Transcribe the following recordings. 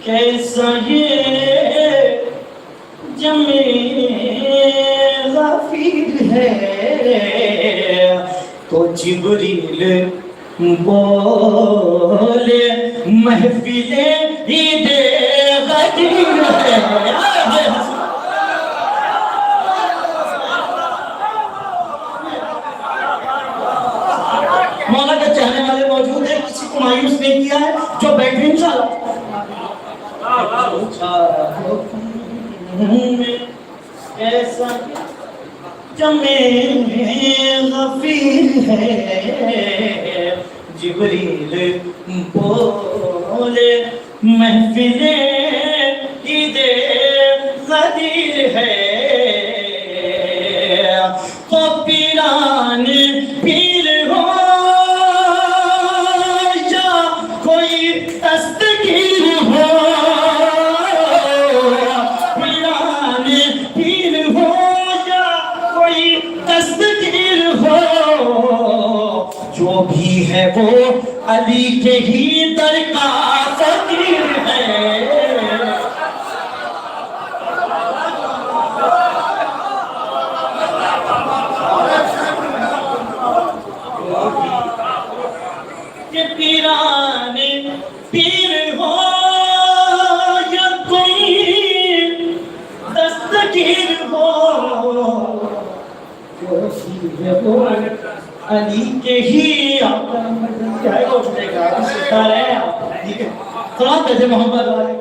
कैसा ये जमे ग़फ़ीर है। तो जिब्रील बोले महफिले ईद ग़दीर है। मौला के चाहने वाले मौजूद है, किसी को मायूस नहीं किया है, जो बैठे इंशाअल्लाह। कैसा जमे ग़फ़ीर है। जिब्रील बोले महफिले ईद ग़दीर है। तो पीरान पीर हो या कोई दस्तगीर हो, पीरान पीर हो या कोई दस्तगीर हो, जो भी है वो अली के ही दर का फ़कीर है। पीरान पीर हो या कोई दस्तगीर हो, वो अली के ही मोहम्मद वाले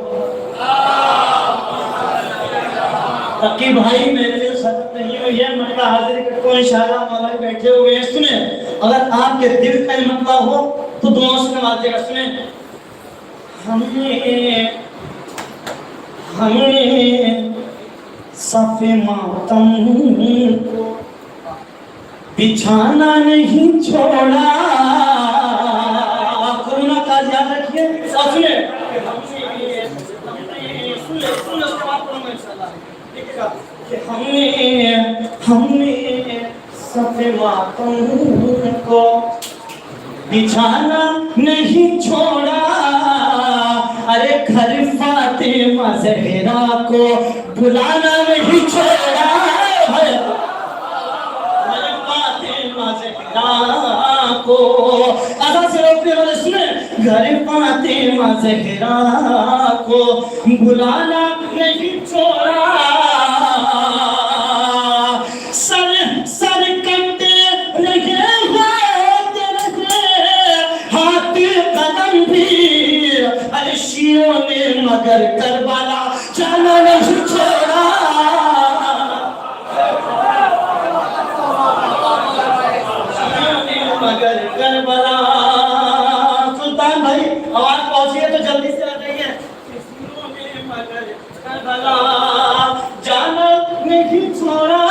तकी भाई मेरे लिए सदत नहीं हुई है, मतलब हाजिर को इंशाअल्लाह मौला बैठे हुए हैं। सुने, अगर आपके दिल का मतलब हो तो दुआओं से नवाजेगा। सुने, हमने सफ़े मातम को बिछाना नहीं छोड़ा। कोरोना का ध्यान रखिए। सुने, हमने सफ़े मातम को बिछाना नहीं छोड़ा। अरे घर फातिमा ज़हरा को बुलाना नहीं छोड़ा। फातिमा ज़हरा को आधा से रोकने वाले सुने, घर फातिमा ज़हरा को बुलाना नहीं छोड़ा। सर कटते रहे हाथ कदम भी अर्शियों ने, मगर करबला जाना नहीं छोड़ा। मगर करबला, सुल्तान भाई आवाज पहुंची है तो जल्दी से आ जाइए। मगर करबला जाना नहीं छोड़ा,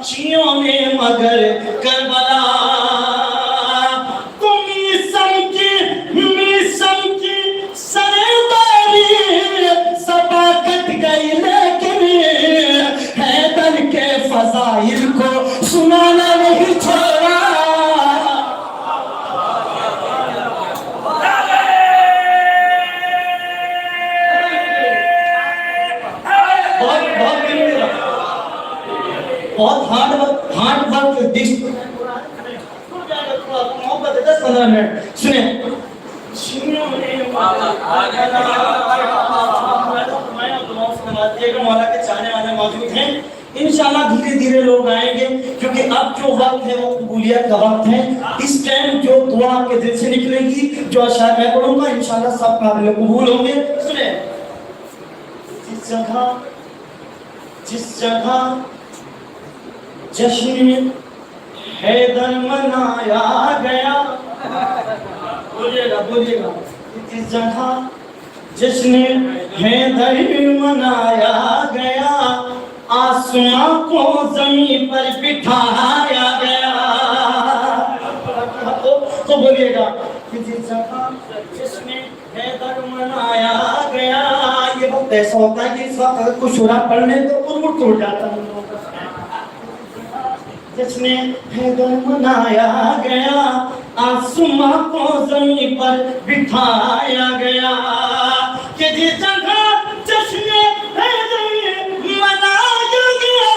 शियों ने मगर करबला। फज़ाइल को सुनाना नहीं छोड़ा। बहुत हार्ड वर्क मोहब्बत 10-15 मिनट सुने। मौला के चाहने वाले मौजूद हैं, इंशाल्लाह धीरे धीरे लोग आएंगे, क्योंकि अब जो वक्त है वो कबूलियत का वक्त है। इस टाइम जो दुआ आपके दिल से निकलेगी, जो अशार मैं पढ़ूंगा, इंशाल्लाह सब काबिल कबूल होंगे। सुने, जिस जगह जश्न हैदर मनाया गया, बोलिएगा, जिस जगह जश्न हैदर मनाया गया, आसमां को जमीन पर बिठाया गया। तो बोलिएगा कि जिस जगह जश्न हैदर मनाया गया। ये वक्त ऐसा होता है कि इस वक्त अगर कुछ शुरा पढ़ने तो उर्मुट टूट जाता है। जश्न हैदर मनाया गया, आसमां को जमीन पर बिठाया गया कि जिस जगह जश्न हैदरी मनाया गया,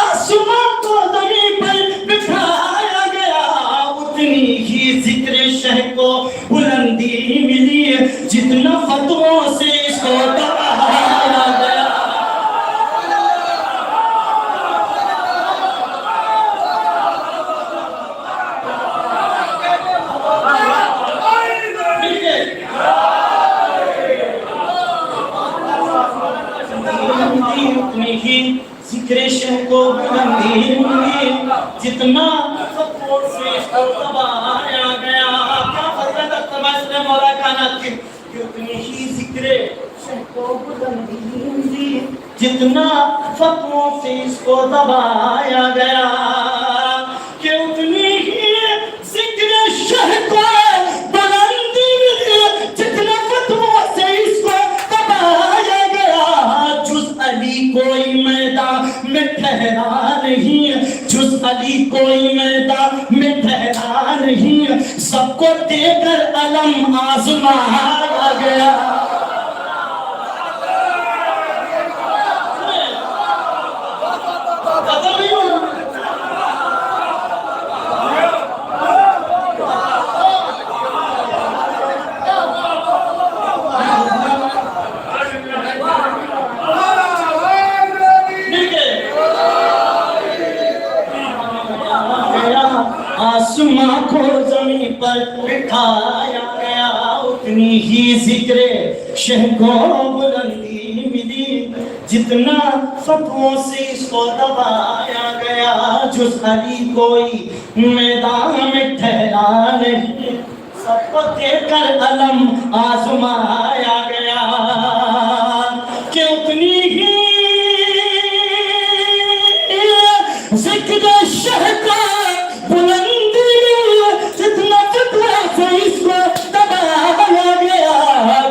आसमां को जमीन पर बिठाया गया, उतनी ही जिक्र शह को बुलंदी मिली जितना फतवों से इसको दबाया गया। जिक्र शह को बुलंदी मिली जितना फतवों से इसको दबाया गया। क्या फर्क है तमाशा मौला कायनात की कि उतनी ही जिक्र शह को बुलंदी मिली जितना फतवों से इसको दबाया गया, कि उतनी ही जिक्र शह को बुलंदी मिली जितना फतवों से इसको दबाया गया। जुज अली कोई मैदान में ठहरा नहीं, जुज अली कोई मैदान में ठहरा नहीं, सबको देकर अलम आजमाया गया। आसमां को जमीन पर बिठाया गया, उतनी ही जिक्र शह को बुलंदी मिली जितना फतवों से इसको दबाया गया। जुज अली कोई मैदान में ठहरा नहीं, सबको देकर अलम आजमाया गया, कि उतनी ही जिक्र शह का बुलंदी जितना फतवा से इसको दबाया गया।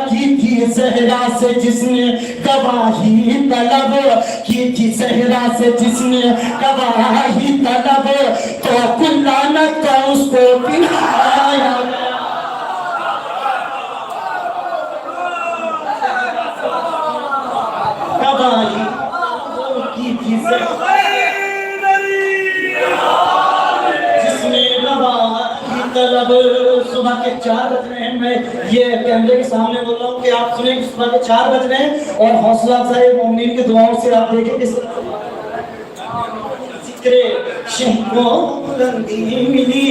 की थी सहरा से जिसने गवाही तलब, की थी सहरा से जिसने गवाही तलब, तो कुल्लानत का उसको पिलाया गया। गवाही की थी सहरा तलब। सुबह के 4 बज रहे हैं, मैं ये कैमरे के सामने बोल रहा हूँ कि आप सुने कि सुबह के 4 बज रहे हैं और हौसला अफजाई मोमिन की दुआओं से आप देखें किस जिक्र शह को बुलंदी मिली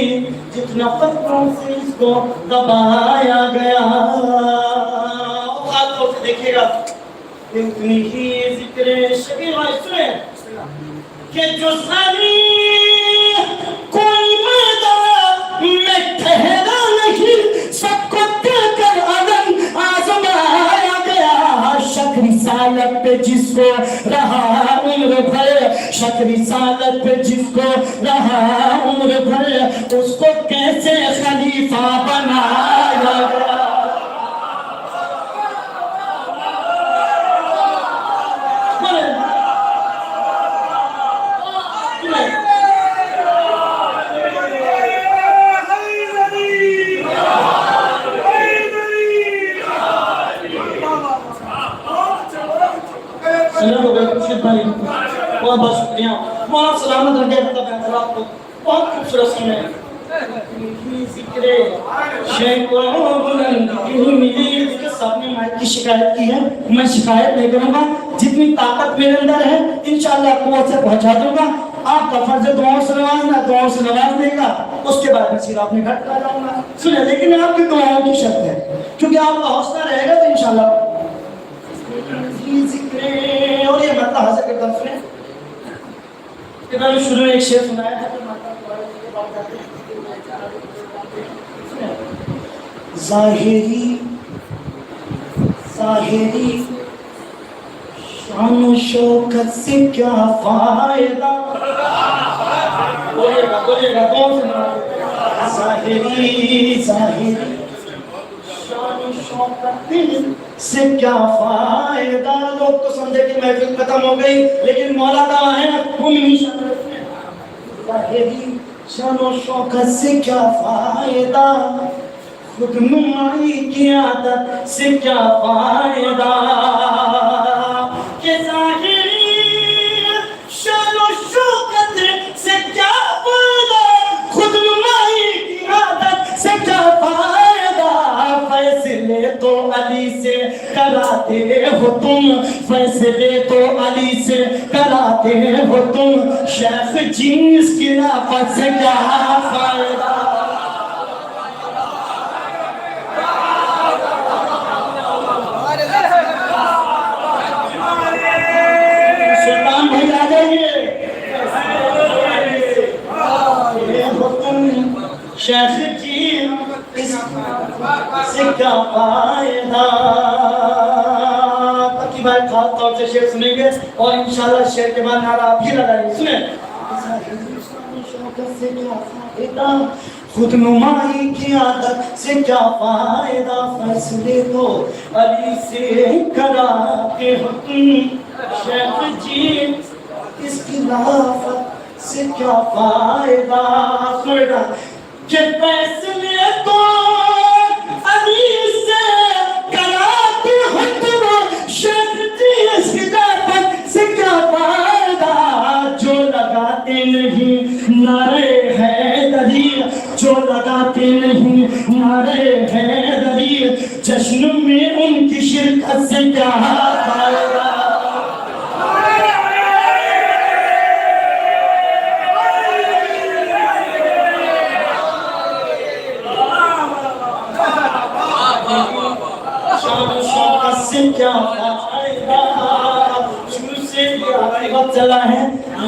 जितना फतवों से इसको दबाया गया। आप लोग देखिएगा इतनी ही जिक्र शबीर भाई सुने कि जो सारी कोई मैदान में ठहरा नहीं, सबको देकर अलम आजमाया गया। शक रिसालत पे जिसको रहा उम्र भर, शक रिसालत पे जिसको रहा उम्र भर, उसको कैसे खलीफा बनाया गया। बहुत बहुत शुक्रिया, मौला सलामत रखे आपको। बहुत खूबसूरत सुने सबने माइक की शिकायत की है, मैं शिकायत नहीं करूंगा, जितनी ताकत मेरे अंदर है इंशाअल्लाह कुव्वत से पहुंचा दूंगा। आपका फर्ज दुआओं से नवाजना, दुआओं से नवाज देगा, उसके बाद मैं सीधा अपने घर चला जाऊंगा। सुने, लेकिन आपकी दुआओं की शर्त है, क्योंकि आपका हौसला रहेगा तो इंशाअल्लाह। और ये मतलब हाजिर करता हूं, सुने कि मैंने शुरू में एक शेर सुनाया था, ज़ाहिरी ज़ाहिरी शान शौकत से क्या फायदा, बोलिएगा बोलिएगा कौन सुना। ज़ाहिरी ज़ाहिरी शान शौकत से क्या फायदा। लोग तो समझे कि महफिल खत्म हो गई, लेकिन मौला कहाँ है? ज़ाहिरी शानो शौकत से क्या फायदा, खुद नुमाई की आदत से क्या फायदा, के ज़ाहिरी शानो शौकत से क्या फायदा, खुद नुमाई की आदत से क्या फायदा, फैसले तो अली से कराते हो तुम, फैसले तो अली से कराते हो तुम, शेख जी इसकी खिलाफत से क्या फायदा। सुल्तान भाई आ जाइए, शेख जी इससे क्या फायदा। ताकि भाई खास तौर से शेर सुनेंगे और इंशाल्लाह शेर के बाद नारा भी लगाएंगे। सुने, से क्या फायदा, खुद नुमाई की आदत से क्या फायदा, फैसले तो अली से कराते हो तुम, शेख जी इस खिलाफत से क्या फायदा। सुनेगा कि फैसले तो अली से कराते हो तुम, शेख जी इस खिलाफत से क्या फायदा, जो लगाते नहीं नारे हैदरी, जो लगाते नहीं नारे हैदरी, जश्न में उनकी शिरकत से क्या फायदा। से क्या फायदा, शुरू से ये आखिरी वक्त चला है,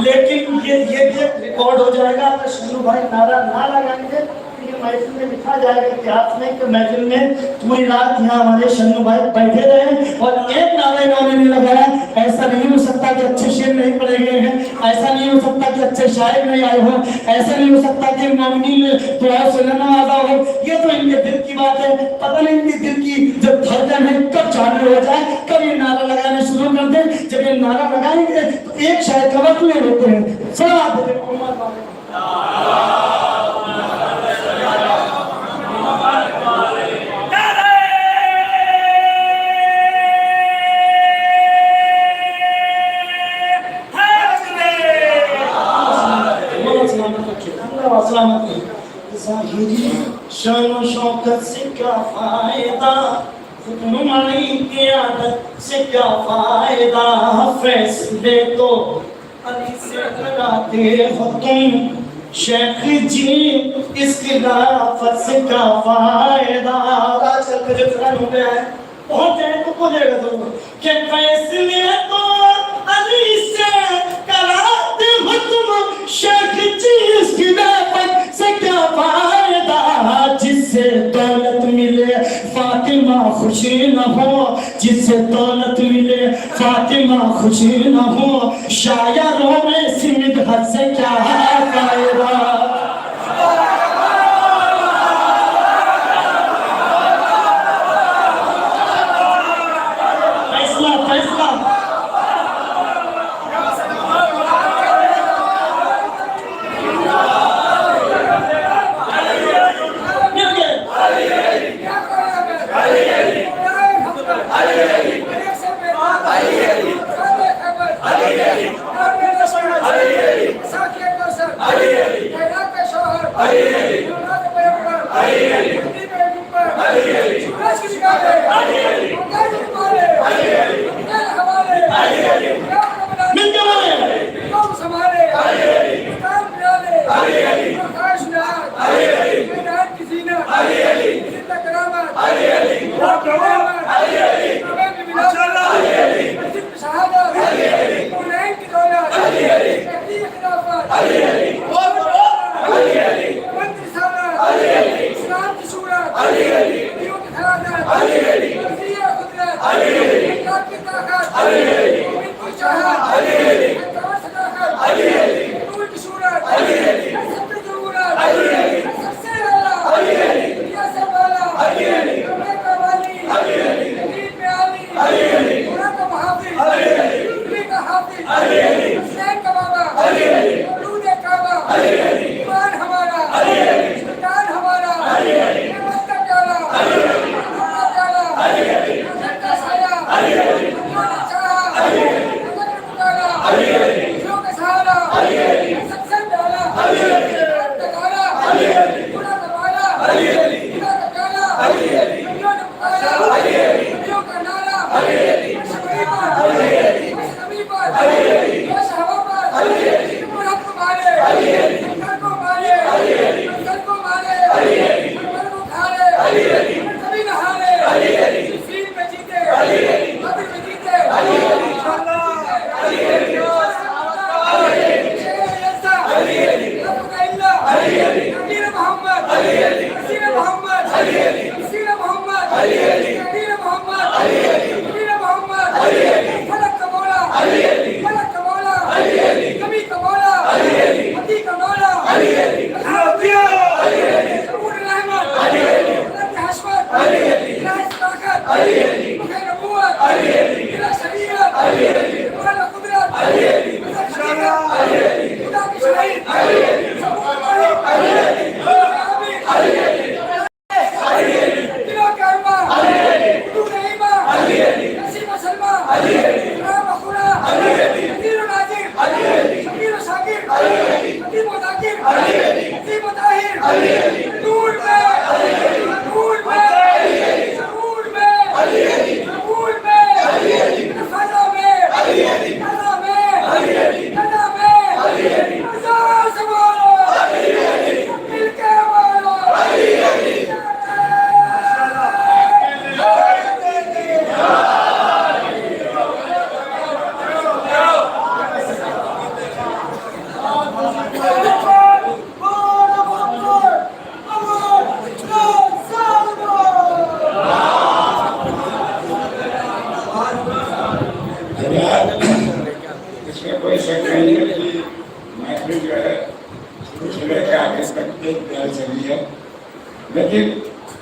लेकिन ये रिकॉर्ड हो जाएगा तो शुरू भाई नारा ना लगाएंगे, महफिल में लिखा जाएगा इतिहास में कि महफिल में पूरी रात यहाँ हमारे शन्नू भाई बैठे रहे और एक नारा इन्होंने नहीं लगाया। ऐसा नहीं हो सकता कि अच्छे शेर नहीं पढ़े गए हैं, ऐसा नहीं हो सकता कि अच्छे शायर नहीं आए हो, ऐसा नहीं हो सकता कि मौनी ने तो सुनना वाला हो। ये तो इनके दिल की बात है, पता नहीं इनके दिल की जब धड़कन है कब चालू हो जाए, कब ये नारा लगाने शुरू कर दे। जब ये नारा लगाएंगे तो एक शायर का वक्त नहीं होते हैं। सलाह शान शौकत से क्या फायदा, खुद नुमाई की आदत से क्या फायदा, फैसले तो अली से कराते हो तुम, शेख जी इस खिलाफत से क्या फायदा। आजकल का जो फैन हो गया है बहुत जाए तो बोलेगा तो कि फैसले तो अली से कराते हो तुम, शेख जी इस खिलाफत से क्या फायदा, जिससे दौलत मिले फातिमा खुशी न हो, जिससे दौलत मिले फातिमा खुशी न हो, शायरों में सीमित हद से क्या फायदा। फैसला फैसला अली अली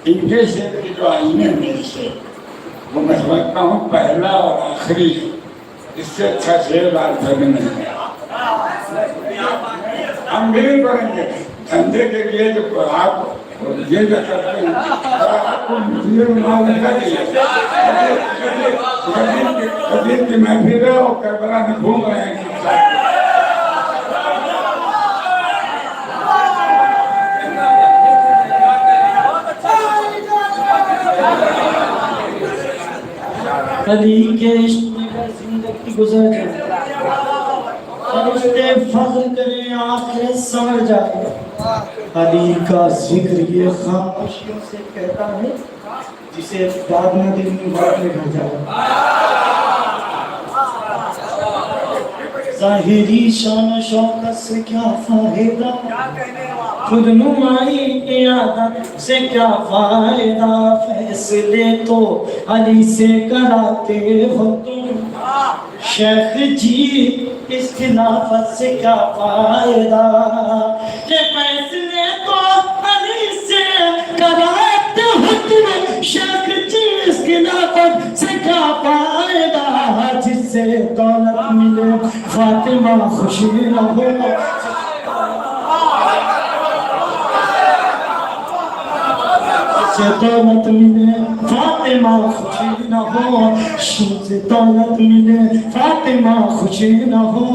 इनके शेर की जो आईने वो मैं समझता हूँ पहला और आखिरी, इससे अच्छा शेर आर्थ में नहीं है। हम भी नहीं पढ़ेंगे धंधे के लिए, जो आप ये जो करते हैं आपको मालूम करिए। कदीर की महफिल है और करबला में घूम रहे हैं। अली के इश्क में जिंदगी गुजर जाए, फरिश्ते फख्र करें आखिरत संवर जाए। अली का जिक्र ये खामोशियों से कहता है जिसे बाद में दिल में बात में घर जाए। ज़ाहिरी शान शौकत से क्या फायदा, खुद नुमाई इयादत से क्या फायदा, फैसले तो अली से कराते हो तुम शेख जी, इस खिलाफत से क्या फायदा, ये फैसले तो अली से कराते हो तुम शेख जी, इस खिलाफत से क्या फायदा, जिससे दौलत मिले फातिमा खुशी न हो, से दौलत मिले फातिमा खुशी न हो, से दौलत मिले फातिमा खुशी न हो,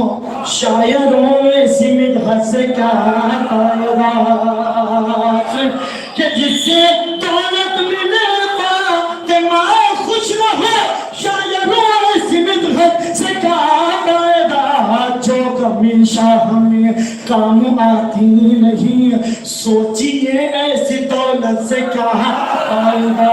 शायरों में सिमट हंस क्या फायदा, कि जिससे दौलत मिले फातिमा खुश न हो, शायरों में सिमट हंस क्या फायदा, जो हमेशा हमें काम आती नहीं, सोचिए ऐसी दौलत से क्या फायदा।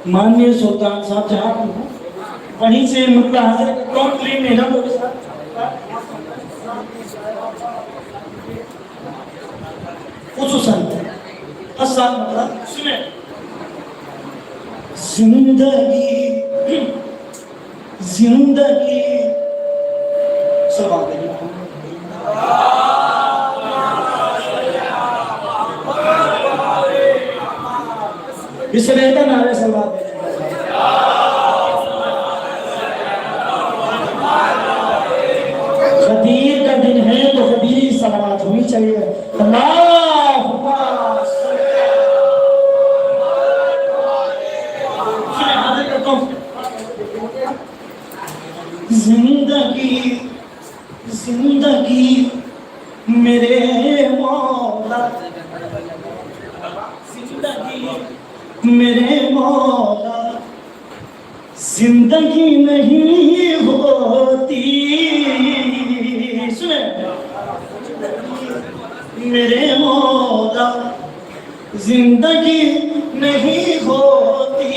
माननीय सुल्तान साहब जहाँ वहीं से मुद्दा हाजिर करता हूँ, प्लीज मेरा मेरे साथ सुने। जिंदगी जिंदगी सब इस रहता नारे सलवार खदीर का दिन है तो खदीर सलावत होनी चाहिए। जिंदगी जिंदगी मेरे मौला, जिंदगी मेरे मौला, जिंदगी नहीं होती, सुने मेरे मौला, जिंदगी नहीं होती,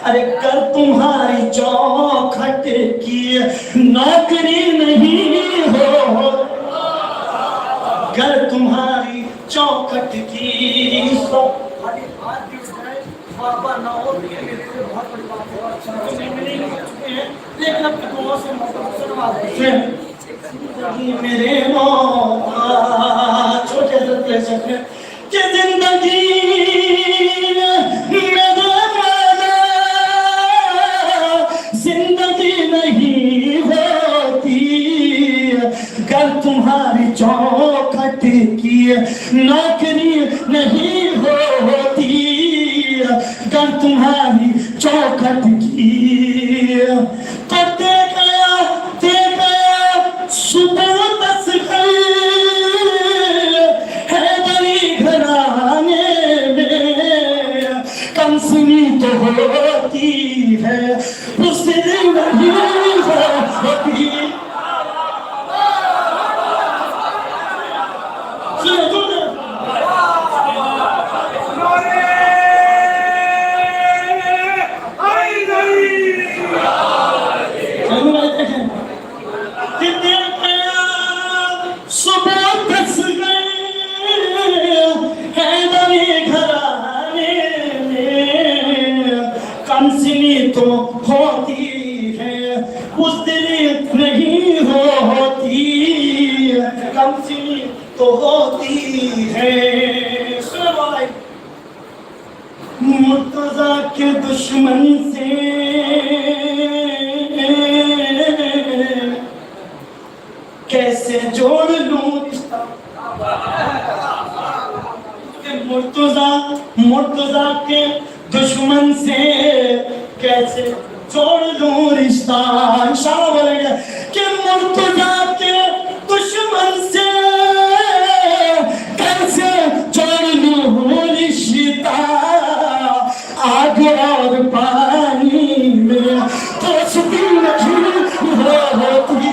अरे कर तुम्हारी चौखट की नौकरी नहीं हो, कर तुम्हारी चौखट की बाबा ना हो बहुत बड़ी बात है, लेकिन अब दुआ से सुनवा दे मेरे मौला, छोटे से सकते कि जिंदगी मेरे मौला, जिंदगी नहीं होती, कर तुम्हारी चौखट की नौकरी नहीं होती, कर तुम्हारी चौखट की तो दे गया सुबह बस है बड़ी घराने में, कम सुनी तो होती है उस दिन नहीं होती। नहीं होती, कमसिनी तो होती है। सुनो भाई, मुर्तजा के दुश्मन से कैसे जोड़ लूं रिश्ता, मुर्तजा के दुश्मन से कैसे जोड़ लूं रिश्ता। इंशाअल्लाह बोलेंगे कि मुर्तजा के दुश्मन से कैसे जोड़ लूं रिश्ता, आग और पानी में दोस्ती नहीं होती।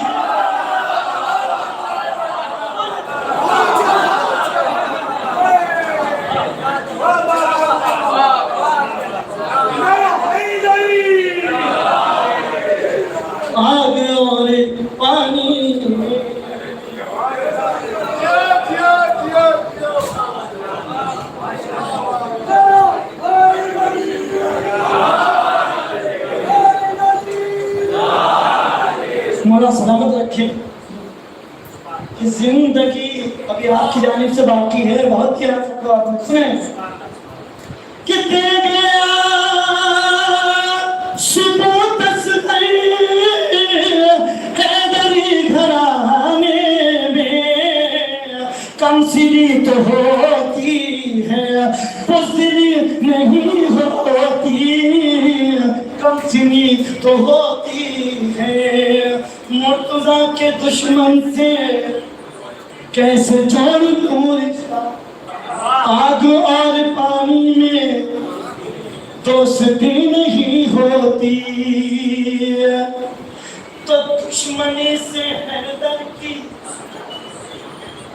आग और पानी में मोला सलामत रखे कि जिंदगी अभी आपकी जानिब से बाकी है, बहुत किया सकता आप सुने कि दे गया सुबोतस हैदरी घराने में, कमसिनी तो होती है पुज़दिली नहीं होती, कमसिनी तो होती है। मुर्तजा के दुश्मन से कैसे जोड़ लूं रिश्ता, आग और पानी में दोस्ती नहीं होती, तो दुश्मनी से हैदर की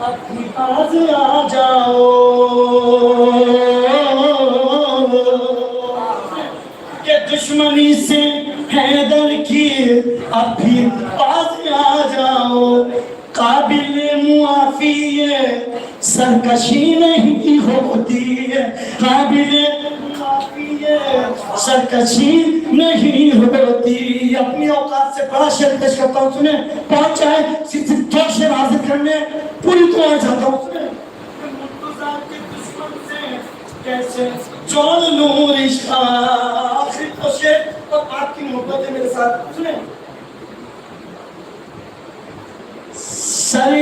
अपनी आज आ जाओ, के दुश्मनी से हैदर की अभी पास आ जाओ, काबिल मुआफी सरकशी नहीं होती, काबिल मुआफी सरकशी नहीं होती। अपनी औकात से बड़ा शेर पेश करता हूँ, सुने पहुंचा है सिर्फ दो शेर हासिल करने पूरी दुआ चाहता हूँ। सुने मुर्तजा के दुश्मन से कैसे जोड़ लूं रिश्ता, आखिरी तो शेर और आपकी मोहब्बत है मेरे साथ। सुने सर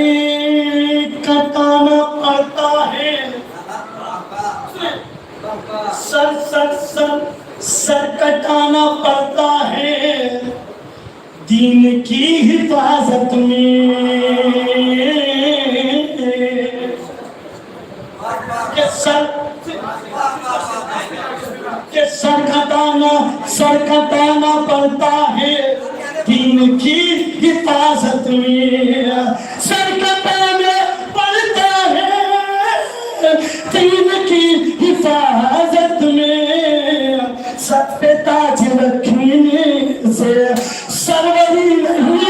कटाना पड़ता है, सर कटाना पड़ता है दीन की हिफाजत में, सर कटाना पड़ता है दीन की हिफाजत में, सर कटाना पड़ता है दीन की हिफाजत में, सर पे ताज रखने से सरवरी नहीं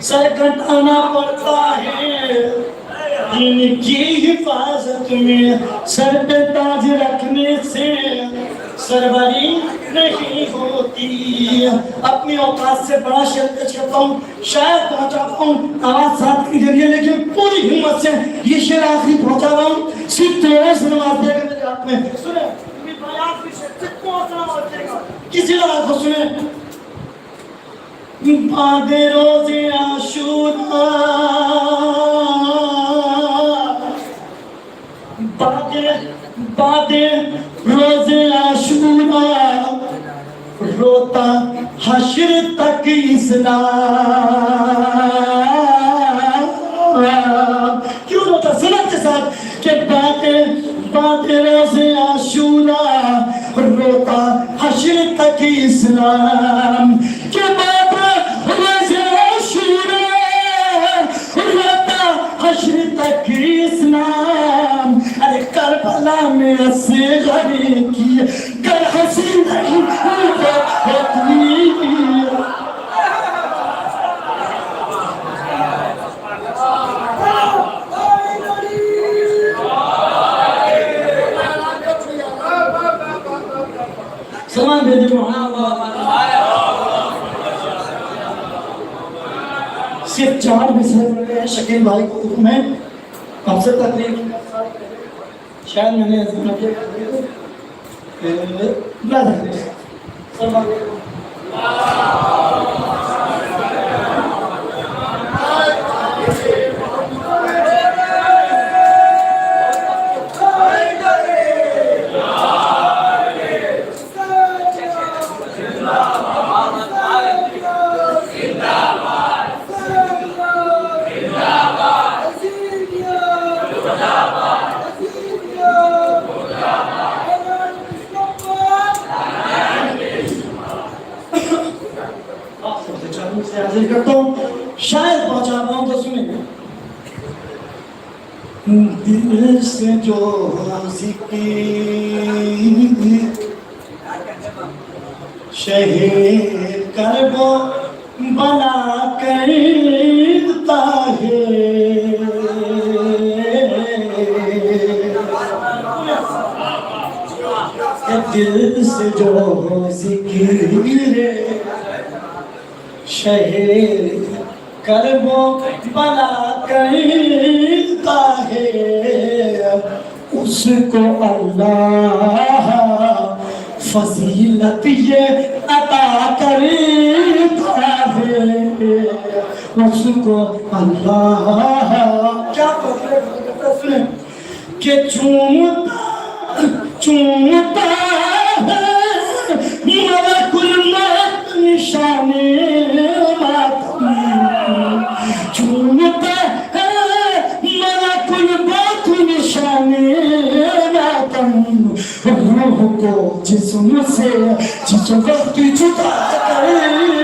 सर कटाना पड़ता है इनकी हिफाजत में, सर पे ताज रखने से सरवरी नहीं होती। अपनी औकात से बड़ा शेर पेश करता हूँ, शायद पहुंचा पाऊँ आवाज साथ के जरिए, लेकिन पूरी हिम्मत से ये शेर आखिरी पहुंचा रहा हूँ, सिर्फ तेरे से नमाज देगा मेरे हाथ में। सुने किसी लगा को सुने, बादे रोज़े आशूरा, बादे रोज़े आशूरा, रोता हश्र तक इस्लाम। क्यों रोता? सुना के साथ कि बादे रोज़े आशूरा, रोता हश्र तक इस्लाम, के इस्लाम। अरे करबला में असग़री की गर हंसी नहीं होती, सिर्फ 4 विषय पढ़ रहे हैं। शकील भाई को हुक्म है आपसे तकलीफ, शायद मैंने सुना से हाजिर करता हूँ, शायद पहुंचा पाऊं तो सुने। दिल से जो जिक्र शहे करबो बना करता है, दिल से जो जिक्र शहे करबो बना करता है, उसको अल्लाह फजीलत ये अता करता है, उसको अल्लाह क्या करता है कि चूमता चूमता है मलकुल मौत निशाने मातम, चूमता है मलकुल मौत निशाने मातम, रूह को जिस्म से जिस वक्त जुदा कर